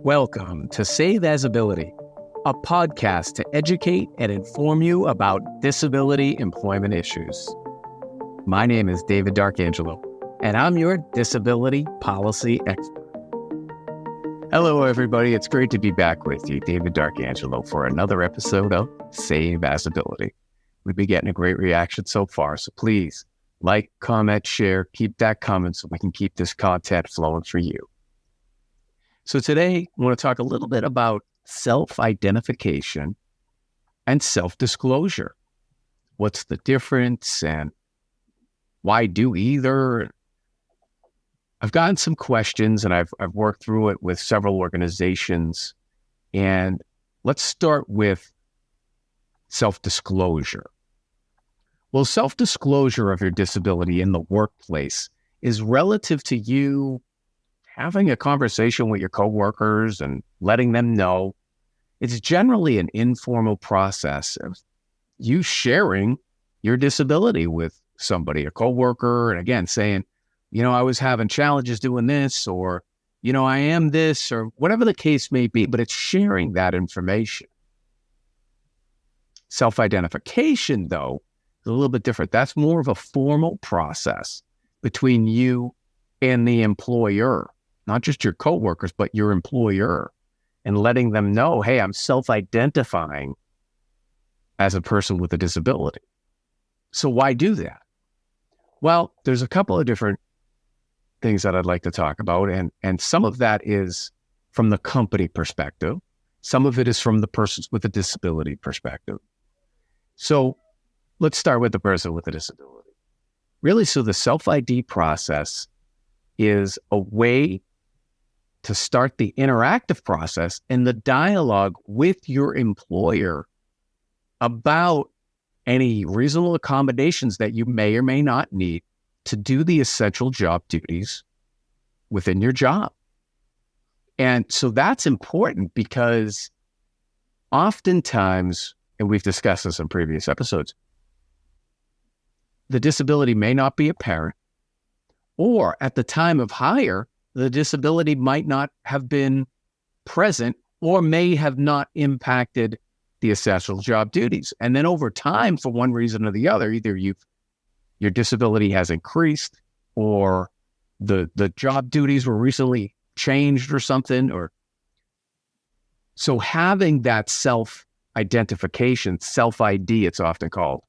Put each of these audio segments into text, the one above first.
Welcome to Save As Ability, a podcast to educate and inform you about disability employment issues. My name is David D'Arcangelo, and I'm your disability policy expert. Hello, everybody. It's great to be back with you, David D'Arcangelo, for another episode of Save As Ability. We've been getting a great reaction so far, so please like, comment, share, keep that coming so we can keep this content flowing for you. So today, I want to talk a little bit about self-identification and self-disclosure. What's the difference and why do either? I've gotten some questions and I've worked through it with several organizations. And let's start with self-disclosure. Well, self-disclosure of your disability in the workplace is relative to you having a conversation with your coworkers and letting them know. It's generally an informal process of you sharing your disability with somebody, a coworker, and again, saying, I was having challenges doing this, or, I am this, or whatever the case may be, but it's sharing that information. Self-identification, though, is a little bit different. That's more of a formal process between you and the employer, not just your coworkers, but your employer, and letting them know, hey, I'm self-identifying as a person with a disability. So why do that? Well, there's a couple of different things that I'd like to talk about, and some of that is from the company perspective. Some of it is from the persons with a disability perspective. So let's start with the person with a disability. Really, so the self-ID process is a way to start the interactive process and the dialogue with your employer about any reasonable accommodations that you may or may not need to do the essential job duties within your job. And so that's important because oftentimes, and we've discussed this in previous episodes, the disability may not be apparent, or at the time of hire, the disability might not have been present or may have not impacted the essential job duties. And then over time, for one reason or the other, either your disability has increased or the job duties were recently changed or something. So having that self-identification, self-ID, it's often called,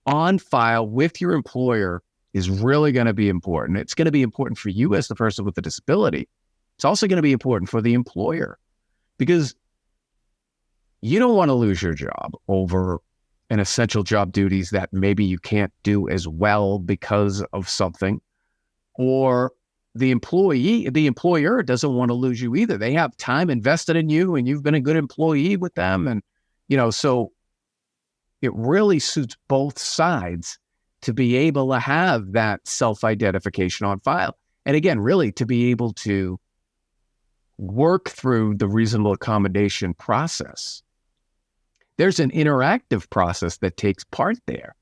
on file with your employer is really going to be important. It's going to be important for you as the person with the disability. It's also going to be important for the employer because you don't want to lose your job over an essential job duties that maybe you can't do as well because of something, or the employer doesn't want to lose you either. They have time invested in you and you've been a good employee with them. And, so it really suits both sides to be able to have that self-identification on file. And again, really to be able to work through the reasonable accommodation process. There's an interactive process that takes place there,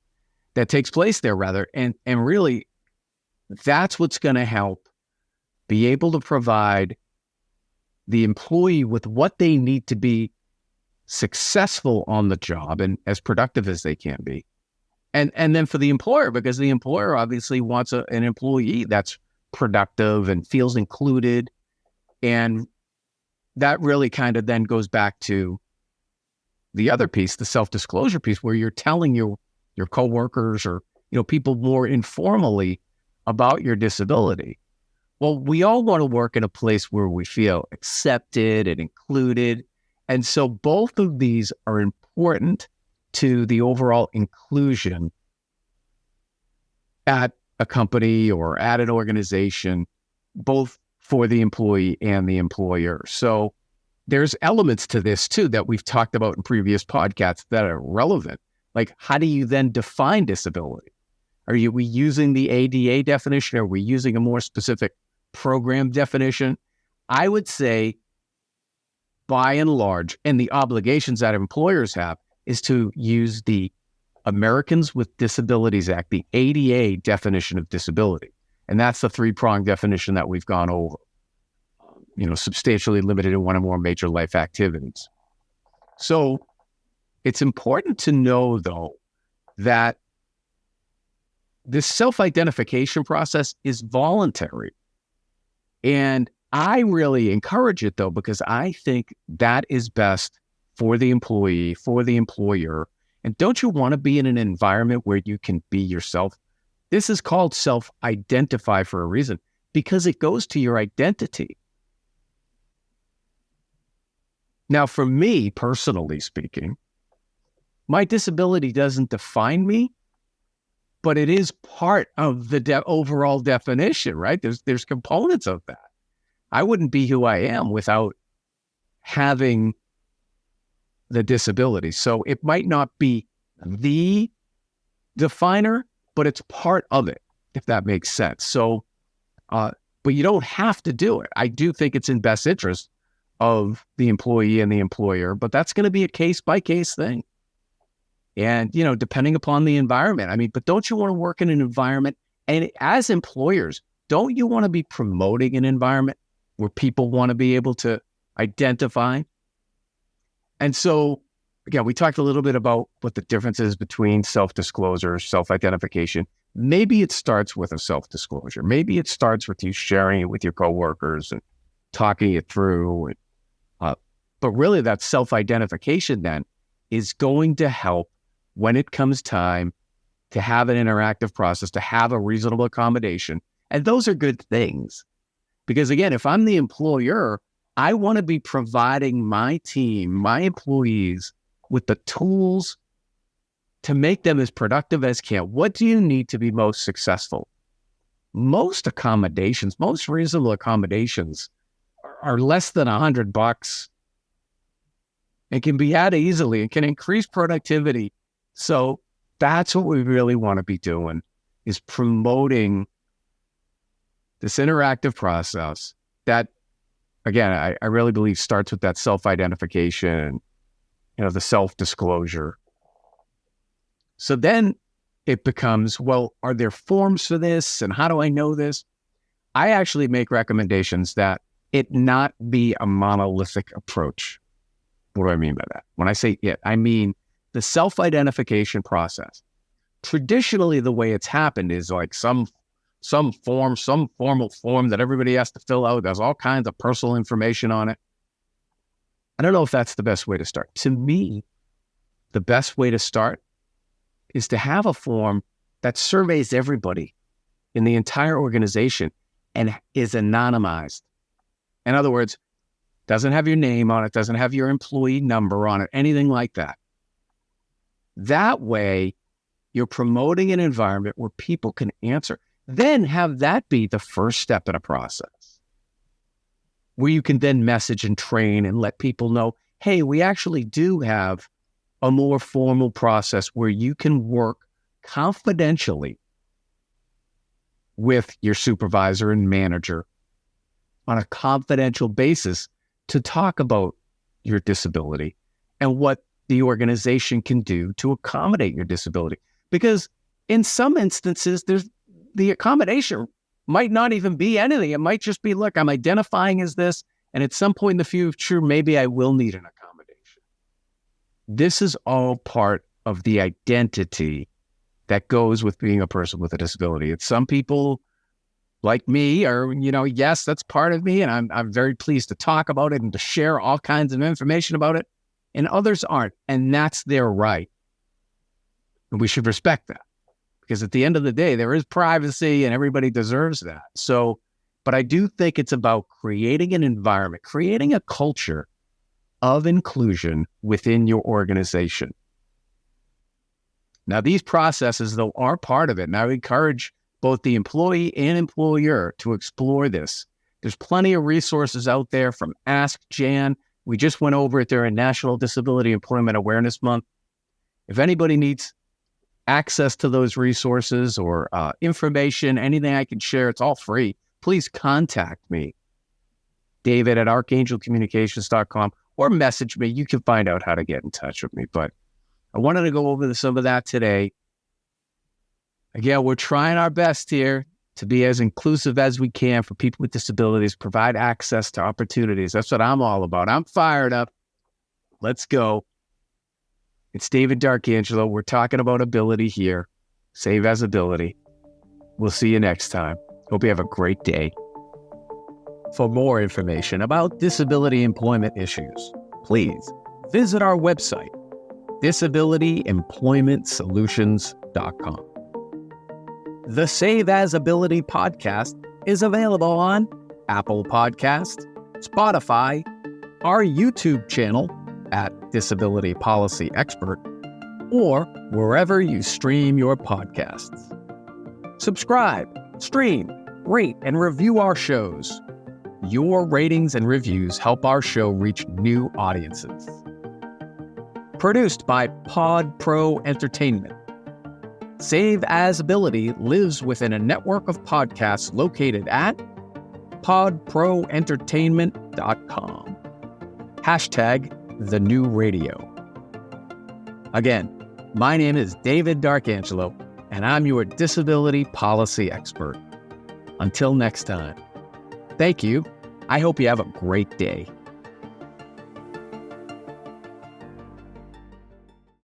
and really that's what's going to help be able to provide the employee with what they need to be successful on the job and as productive as they can be. And then for the employer, because the employer obviously wants an employee that's productive and feels included. And that really kind of then goes back to the other piece, the self-disclosure piece, where you're telling your coworkers or, people more informally about your disability. Well, we all want to work in a place where we feel accepted and included. And so both of these are important to the overall inclusion at a company or at an organization, both for the employee and the employer. So there's elements to this too that we've talked about in previous podcasts that are relevant. Like, how do you then define disability? Are we using the ADA definition? Are we using a more specific program definition? I would say, by and large, and the obligations that employers have, is to use the Americans with Disabilities Act, the ADA definition of disability. And that's the three-pronged definition that we've gone over. substantially limited in one or more major life activities. So it's important to know, though, that this self-identification process is voluntary. And I really encourage it, though, because I think that is best for the employee, for the employer. And don't you want to be in an environment where you can be yourself? This is called self-identify for a reason, because it goes to your identity. Now, for me, personally speaking, my disability doesn't define me, but it is part of the overall definition, right? There's components of that. I wouldn't be who I am without having the disability. So it might not be the definer, but it's part of it, if that makes sense. So, but you don't have to do it. I do think it's in best interest of the employee and the employer, but that's going to be a case-by-case thing. And, depending upon the environment, but don't you want to work in an environment, and as employers, don't you want to be promoting an environment where people want to be able to identify? And so, again, we talked a little bit about what the difference is between self-disclosure, self-identification. Maybe it starts with a self-disclosure. Maybe it starts with you sharing it with your coworkers and talking it through. But really, that self-identification then is going to help when it comes time to have an interactive process, to have a reasonable accommodation. And those are good things. Because again, if I'm the employer, I want to be providing my team, my employees, with the tools to make them as productive as can. What do you need to be most successful? Most accommodations, most reasonable accommodations are less than $100 and can be had easily and can increase productivity. So that's what we really want to be doing, is promoting this interactive process that, again, I really believe starts with that self-identification, the self-disclosure. So then it becomes, well, are there forms for this? And how do I know this? I actually make recommendations that it not be a monolithic approach. What do I mean by that? When I say it, I mean the self-identification process. Traditionally, the way it's happened is like some formal form that everybody has to fill out. There's all kinds of personal information on it. I don't know if that's the best way to start. To me, the best way to start is to have a form that surveys everybody in the entire organization and is anonymized. In other words, doesn't have your name on it, doesn't have your employee number on it, anything like that. That way, you're promoting an environment where people can answer. Then have that be the first step in a process, where you can then message and train and let people know, hey, we actually do have a more formal process where you can work confidentially with your supervisor and manager on a confidential basis to talk about your disability and what the organization can do to accommodate your disability. Because in some instances, the accommodation might not even be anything. It might just be, look, I'm identifying as this, and at some point in the future, maybe I will need an accommodation. This is all part of the identity that goes with being a person with a disability. It's some people like me are, yes, that's part of me, and I'm very pleased to talk about it and to share all kinds of information about it, and others aren't, and that's their right. And we should respect that, because at the end of the day, there is privacy and everybody deserves that. So, but I do think it's about creating an environment, creating a culture of inclusion within your organization. Now, these processes, though, are part of it. And I would encourage both the employee and employer to explore this. There's plenty of resources out there from Ask Jan. We just went over it during National Disability Employment Awareness Month. If anybody needs access to those resources or information, anything I can share, it's all free. Please contact me, David at archangelcommunications.com, or message me. You can find out how to get in touch with me. But I wanted to go over some of that today. Again, we're trying our best here. to be as inclusive as we can for people with disabilities, provide access to opportunities. That's what I'm all about. I'm fired up. Let's go. It's David D'Arcangelo. We're talking about ability here. Save as ability. We'll see you next time. Hope you have a great day. For more information about disability employment issues, please visit our website, disabilityemploymentsolutions.com. The Save As Ability podcast is available on Apple Podcast, Spotify, our YouTube channel at Disability Policy Expert, or wherever you stream your podcasts. Subscribe, stream, rate, and review our shows. Your ratings and reviews help our show reach new audiences. Produced by Pod Pro Entertainment. Save As Ability lives within a network of podcasts located at podproentertainment.com. #TheNewRadio. Again, my name is David D'Arcangelo, and I'm your disability policy expert. Until next time, thank you. I hope you have a great day.